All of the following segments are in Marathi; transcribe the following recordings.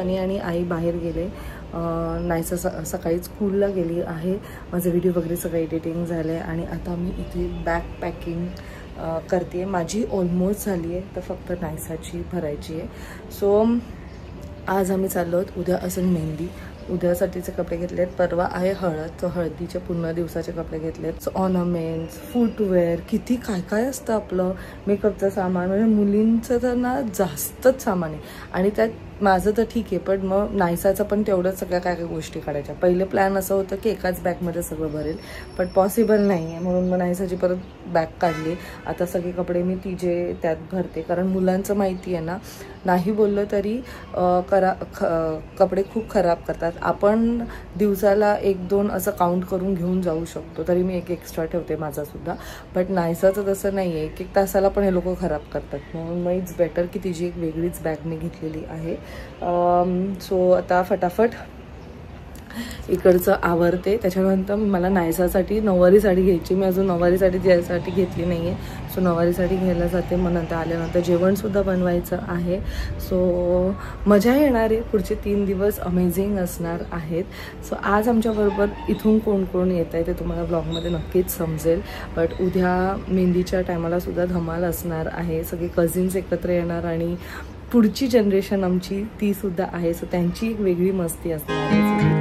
सनी आणि आई बाहेर गेले. नायसा सकाळी स्कूलला गेली आहे. माझं व्हिडिओ वगैरे सगळं एडिटिंग झालं आहे आणि आता मी इथे बॅग पॅकिंग करते आहे. माझी ऑलमोस्ट झाली आहे, तर फक्त नायसाची भरायची आहे. सो आज आम्ही चाललो आहोत. उद्या असेल मेहंदी. उद्यासाठीचे कपडे घेतलेत. परवा आहे हळद, तर हळदीचे पूर्ण दिवसाचे कपडे घेतलेत. सो ऑर्नामेंट्स, फुटवेअर, किती काय काय असतं आपलं मेकअपचं सामान. म्हणजे मुलींचं तर ना जास्तच सामान आहे. आणि त्यात माझं तर ठीक आहे, पण मग नायसाचं पण तेवढंच सगळ्या काय काय गोष्टी काढायच्या. पहिलं प्लॅन असं होतं की एकाच बॅगमध्ये सगळं भरेल, पण पॉसिबल नाही आहे. म्हणून मग नायसाची परत बॅग काढली. आता सगळे कपडे मी तिचे त्यात भरते, कारण मुलांचं माहिती आहे ना, नाही बोललं तरी कपडे खूप खराब करतात. आपण दिवसाला 1-2 असं काउंट करून घेऊन जाऊ शकतो, तरी मी एक एक्स्ट्रा ठेवते माझासुद्धा. बट नायसाचं तसं नाही आहे. 1-1 तासाला पण हे लोक खराब करतात. म्हणून मग इट्स बेटर की तिची एक वेगळीच बॅग मी घेतलेली आहे. सो आता फटाफट इकडचं आवरते. त्याच्यानंतर मला नायसासाठी नऊवारी साडी घ्यायची. मी अजून नऊवारी साडी त्यासाठी घेतली नाही आहे. सो नऊवारी साडी घ्यायला जाते. मग नंतर आल्यानंतर जेवणसुद्धा बनवायचं आहे. सो मजा येणार आहे. पुढचे 3 दिवस अमेझिंग असणार आहेत. सो आज आमच्याबरोबर इथून कोण कोण येत आहे ते तुम्हाला ब्लॉगमध्ये नक्कीच समजेल. बट उद्या मेहंदीच्या टायमालासुद्धा धमाल असणार आहे. सगळे कझिन्स एकत्र येणार आणि पुढची जनरेशन आमची तीसुद्धा आहे. सो त्यांची एक वेगळी मस्ती असणार आहे.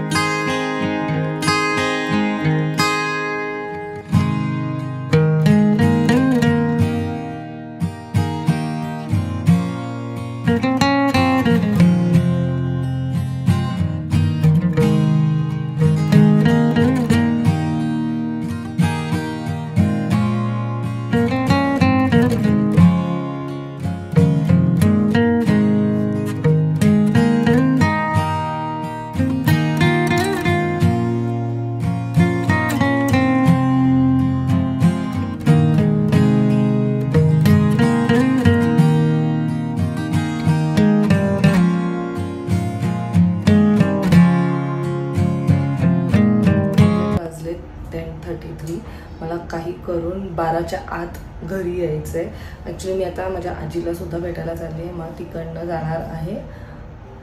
मला काही करून 12च्या आत घरी यायचं आहे. ॲक्च्युली मी आता माझ्या आजीला सुद्धा भेटायला चालली आहे. मग तिकडनं जाणार आहे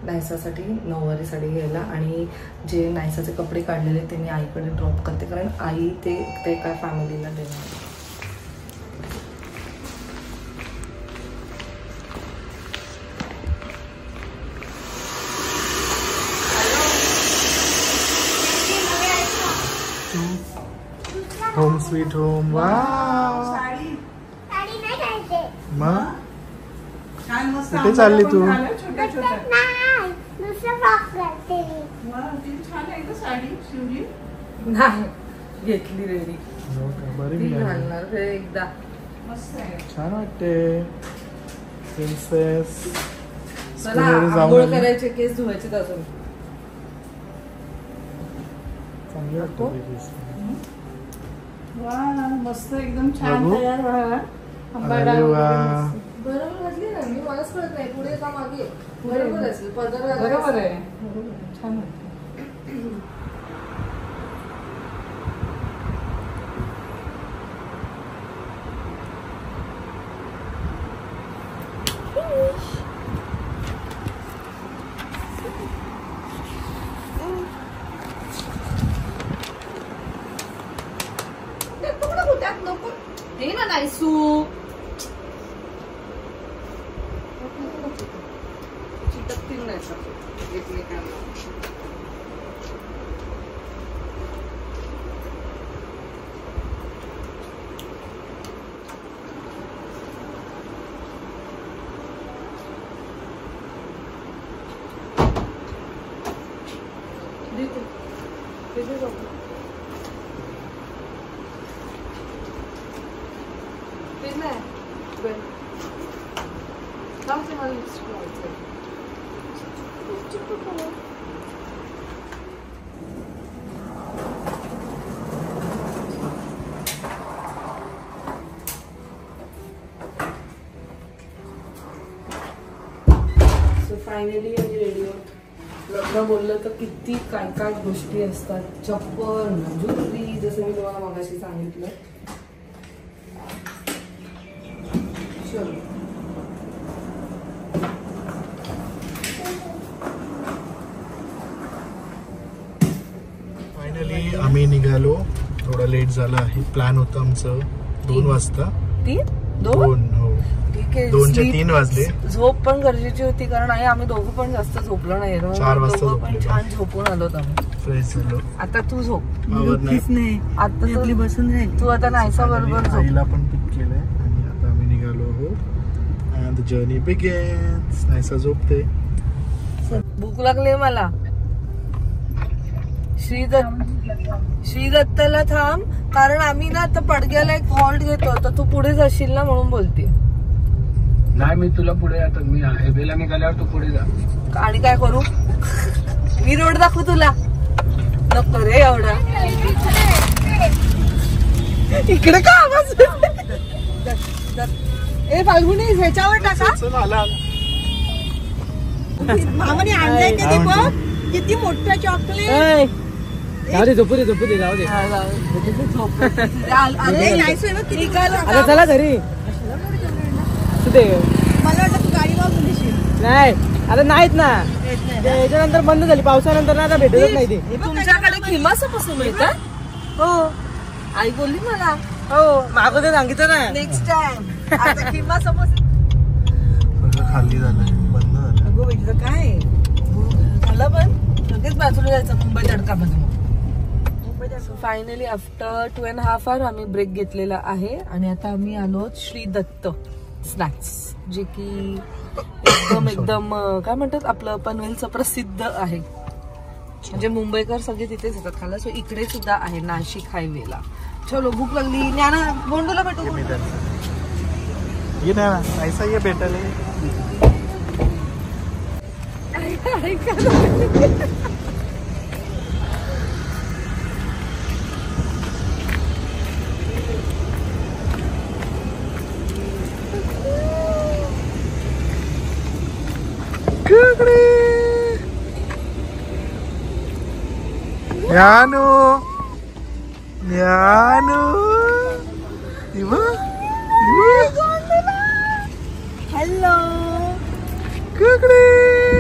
नायसासाठी नऊवारी साडी घ्यायला. आणि जे नायसाचे कपडे काढलेले ते मी आईकडे ड्रॉप करते, कारण आई ते काय फॅमिलीला देणार. Home sweet home. वाव, मग कुठे चालली तू? नाही घेतली रेडी. बरी घालणार एकदा. छान वाटते प्रिन्सेस. आंघोळ करायचे, केस धुवायचे अजून. चांगली वाटते. वा, मस्त एकदम छान तयार व्हा. बरोबर वाटली ना मी. मलाच कळत नाही पुढे का मागे. बरोबर असेल. बरोबर आहे. छान वाटतं. ते ना नायसू चिटकतील नाही एकमेकांना. फायनली आम्ही रेडी आहोत. लग्न बोललं तर किती काय काय गोष्टी असतात. चप्पल, ज्वेलरी, जसं मी तुम्हाला मगाशी सांगितलं. चलो आम्ही निघालो, थोडा लेट झाला आहे. प्लॅन होतं आमचं 2 वाजता. 2 हो, ठीक आहे. 2 चे 3 वाजले. झोप पण गरजेची होती कारण आम्ही दोघं पण जास्त झोपलो नाही. 4 वाजता पण छान झोपून आलो आम्ही. फ्रेश झालो. आता तू झोप. नाही आता आपली बसून राहील. तू आता नाहीसा बरोबर झोप. आईला पण पिक केलंय आणि आता आम्ही निघालो आहोत. And the journey begins. नाहीसा झोपते. भूक लागली मला. श्रीदत्तला थांब कारण आम्ही ना आता पडग्याला एक हॉल्ट घेतो. तर तू पुढे जाशील ना म्हणून बोलते. नाही मी तुला पुढे जातो. मी हायवेला निघाल्यावर तू पुढे जा. आणि काय करू मी रोड दाखवू तुला. नको रे एवढा. इकडे का आवाज. ए फाल्गुनी ह्याच्यावर टाका. मामाने आणलंय का ते बघ. किती मोठा चॉकलेट. जाऊ दे झोपू दे जाऊ दे. अरे नाहीच किती आता चला घरी. मला वाटतं तू गाडी वाजून देशील. नाही आता नाहीत ना. त्याच्यानंतर बंद झाली. पावसानंतर ना आता भेटतच नाही ते. तुमच्याकडे खिमा समोसा मिळतात. हो आई बोलली मला. हो मागं ते सांगितलं ना. नेक्स्ट टाइम आता खिमा समोसा. खाली झालंय, बंद झालं. अगो तुझं काय झालं पण लगेच बाजूला जायचं मुंबई तडकापासून. फायनली आफ्टर 2.5 hours आम्ही ब्रेक घेतलेला आहे आणि आता आम्ही आलो श्री दत्त स्नॅक्स, जे की एकदम काय म्हणतात आपलं पनवेलचं प्रसिद्ध आहे. म्हणजे मुंबईकर सगळे तिथेच येतात खायला. सो इकडे सुद्धा आहे नाशिक हायवेला. चलो भूक लागली. ज्ञाना बोंडूला भेटू. ये ना ऐसा ये भेटल. ज्ञानू हॅलो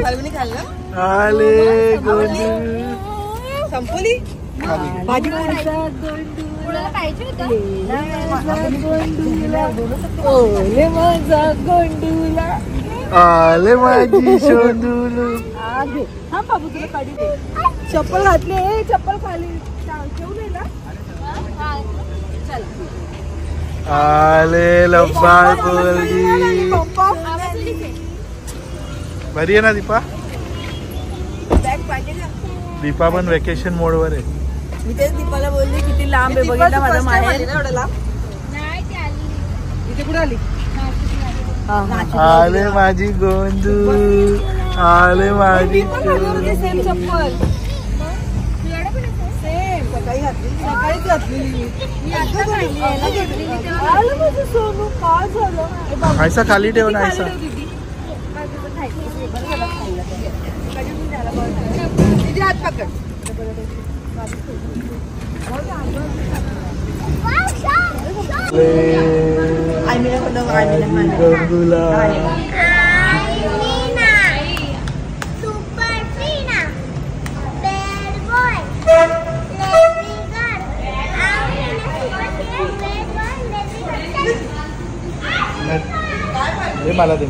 फाल्गुनी खाल्लं. आले गोंडू. संपली भाजी ओले माझा गोंडूला. आले माझी शोंडूलू. हा बाबू तुला काढी दे. चप्पल घातली. चप्पल खाली ठेवू नये ना. आले लब्बाळ पोरगी. बरी आहे ना दीपा. बॅग पाहिजे ना. दीपा पण वेकेशन मोड वर आहे. मी तेच दीपाला बोलली किती लांब आहे बघितलं माझं माहेर. इथे कुठे आली. आले माझी गोंदू. आले माझी सेम चप्पल सेम सकाळी घातली. सकाळीच घातलेली मी. सोनू काय झालं. ऐसा खाली ठेव ना. ऐसा हात पकड. गोंदूला. हे मला दे.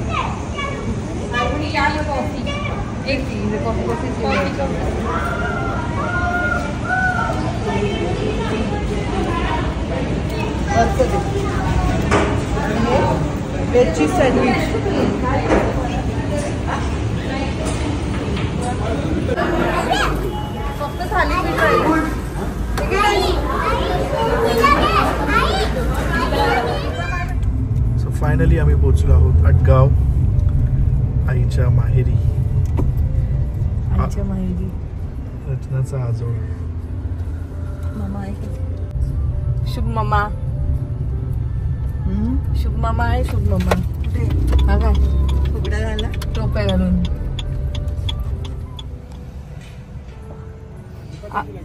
वेजची सँडविच. फक्त थालीपीठ राहिलं. सो फायनली आम्ही पोहोचलो आहोत अटगाव, आईच्या माहेरी. आईच्या माहेरी. रचनाचा आजोळ. मामा आहे. शुभ मामा. शुभ मामा आहे. शुभ मामा हा काय फुगडा झाला. टोप्या घालून.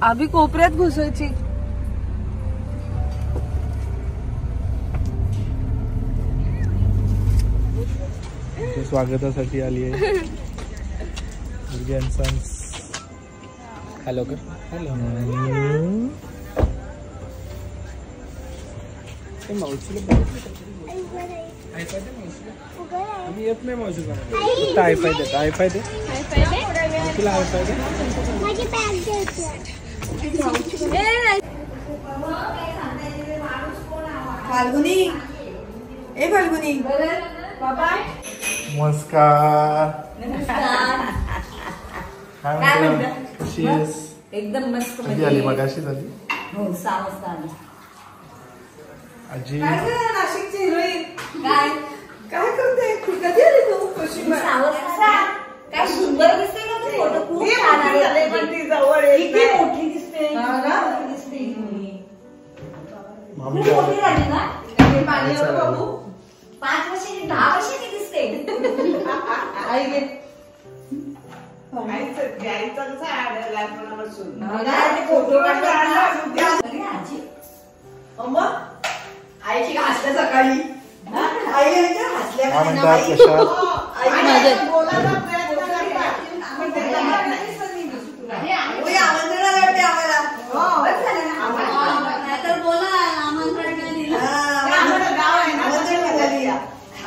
आम्ही कोपऱ्यात घुसायची. स्वागतासाठी आली आहे. हॅलो कर. हॅलो. आम्ही येत नाही मावशीला. हायफाय दे, हायफाय दे. तुला हायफाय दे. फाल्गुनी, ए फाल्गुनी बाबा. नमस्कार. काय म्हणते? कशी आहेस? एकदम मस्त. कधी आली? मगाशी झाली. हो 6 वाजता आली. आजी नाशिकची हिरोईन काय काय करते? कधी आली तू? कशी 6 वाजता. काय सुंदर दिसते का तू? फोटो खूप छान आले. किती जवळ आहे. किती मोठी दिसते. मोठी दिसते ही मुलगी. मामी खूप मोठी झाली ना. पाणी बाबू 5 वर्षांनी 10 वर्षांनी दिसते. आई घे. घ्यायचं कसं आहे लहानपणापासून. फोटो आजी मग आईची हसल्या सकाळी. आई यांच्या हसल्या काय म्हणतात? कशा? बोलायला प्रयत्न करतात. आमंत्रण वाटते आम्हाला. तर बोला आमंत्रण नाही दिलं. गाव आहे ना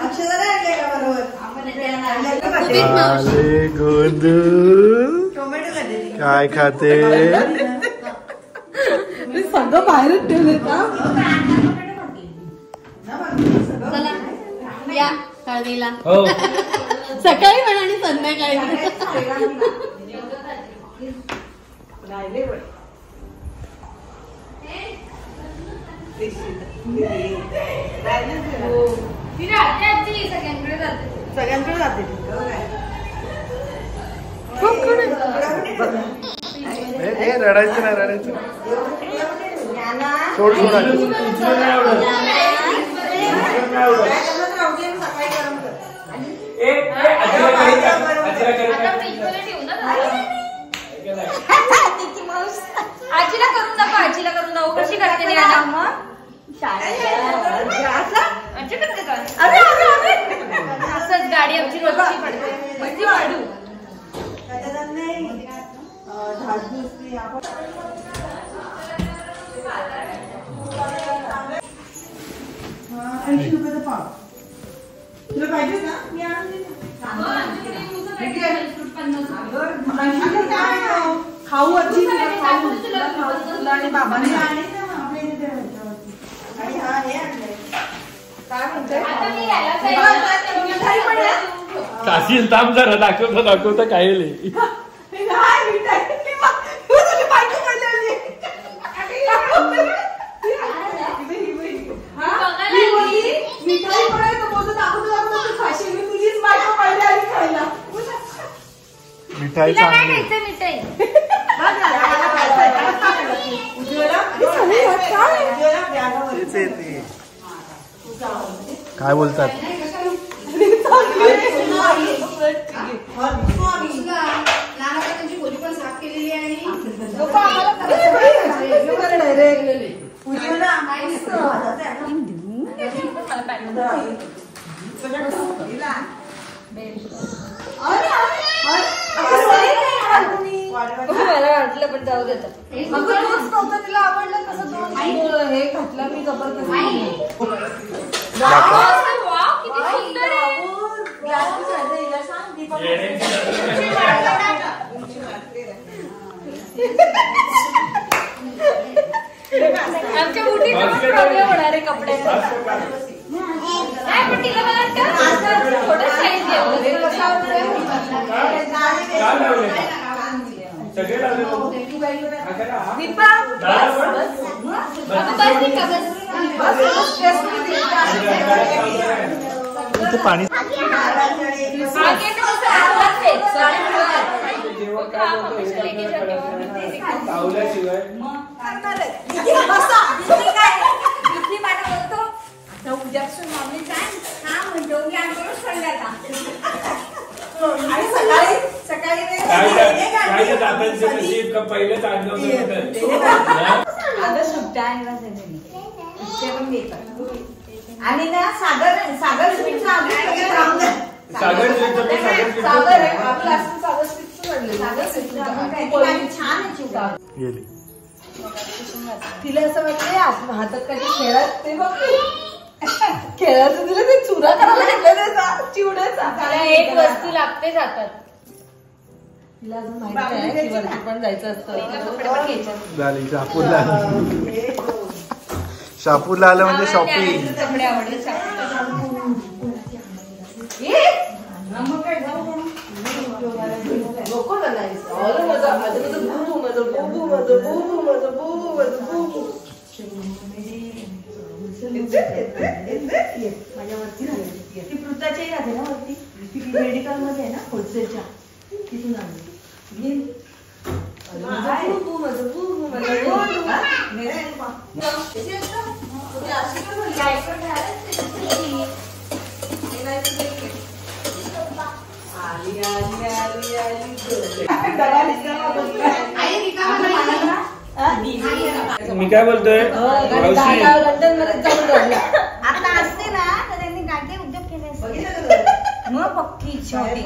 अक्षरा नाही का बरोबर. अरे गोंधू टोमॅटो खाते. काय खाते? सगळं बाहेरच ठेवले का? चला या हळदीला. हो. सकाळी पण आणि संध्याकाळी. राहिले पण सगळ्यांकडे जाते. सगळ्यांकडे जाते. रडायचं नाही, रडायचं सोड सोड. आजीला करून दाखव. आजीला करून दाखव कशी करते. असंच गाडी आमची रोजची पडते. किती वाढू ₹80 पाव. तुला पाहिजे ना? मी आणून खाऊ आजी तुला आणि बाबाने आणि हा हे आणलंय. काय म्हणतोय? काशील थांब जरा. दाखवता काय नाही. मिठाई चांगली. काय बोलतात? मला वाटलं पण जाऊ देतात. तिला आवडलं कसं हे घातलं मी जबरदस्त. आमच्या उठीत प्रॉब्लेम होणार आहे कपड्याचा. पण तिला मला थोडं साईज पाणी उद्यापासून मामली काय हा म्हणतो मी आंदोलन सोडल्याला. आणि सकाळी पहिलेच आता सुट्ट्या आणि पण घेतात. आणि ना सागर स्वीटचा सागर आहे आपलं असं सागर स्वीटचं छान आहे. तिला असं वाटलं हातात काही खेळत ते बघ खेळाचं तिला ते चुरा करायला घेतलं त्याचा चिवड्याचा एक वस्तू लागतेच हातात. तिला अजून माहिती आहे की वरती पण जायचं असतं. झाली शहापूरला. शहापूरला आलं म्हणजे शॉपिंग. नको ना नाही माझं बुबू माझं बुबू माझं बुबू माझं बुबू माझं बुबू माझ्यावरती ती पृथ्वीच्याही राहते ना वरती. ती मेडिकल मध्ये आहे ना होलसेलच्या तिथून आणली. मी काय बोलतोय लंडन मध्ये जाऊन राहिला आता असते ना तर त्यांनी गाडी उद्योग केले असते. मग पक्की इच्छा होती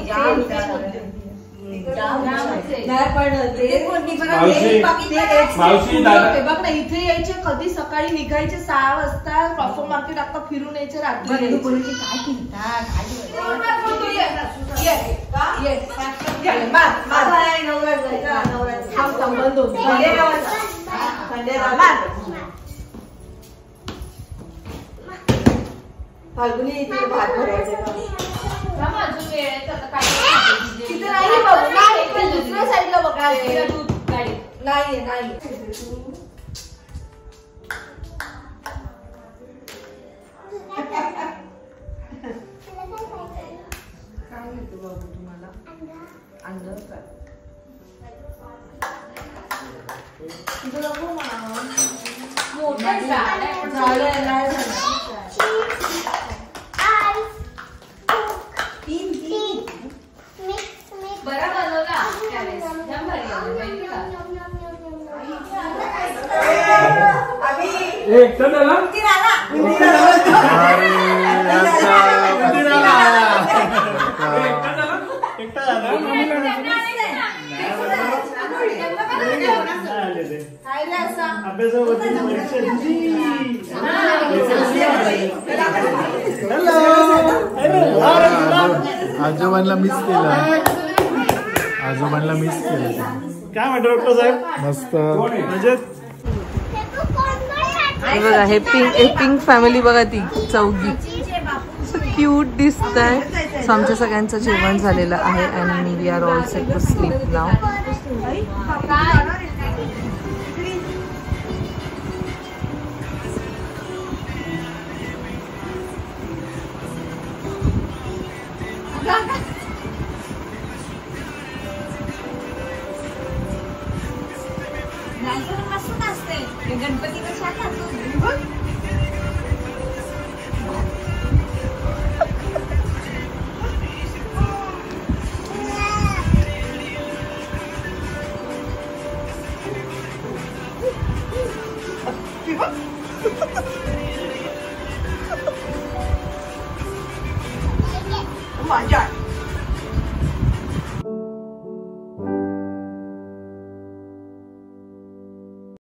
नाही पण ते बघ ना इथे यायचे कधी सकाळी निघायचे 6 वाजता क्रॉफर्ड मार्केट अख्खा फिरून यायचे रात्री काय फाल्गुनी भात भरायचे दुसऱ्या साईडला बघा नाहीये नाही. काय येतो बाबू तुम्हाला अंडर काय बरा बनवला आजोबांना मिस केलं. आजोबांना मिस केलं. काय म्हणतो डॉक्टर साहेब? मस्त म्हणजे बघा हे पिंक फॅमिली बघा ती चौघी क्यूट दिसत आहे. आमच्या सगळ्यांचं जेवण झालेलं आहे आणि we are all set to sleep now. Ganpati कशा माझ्या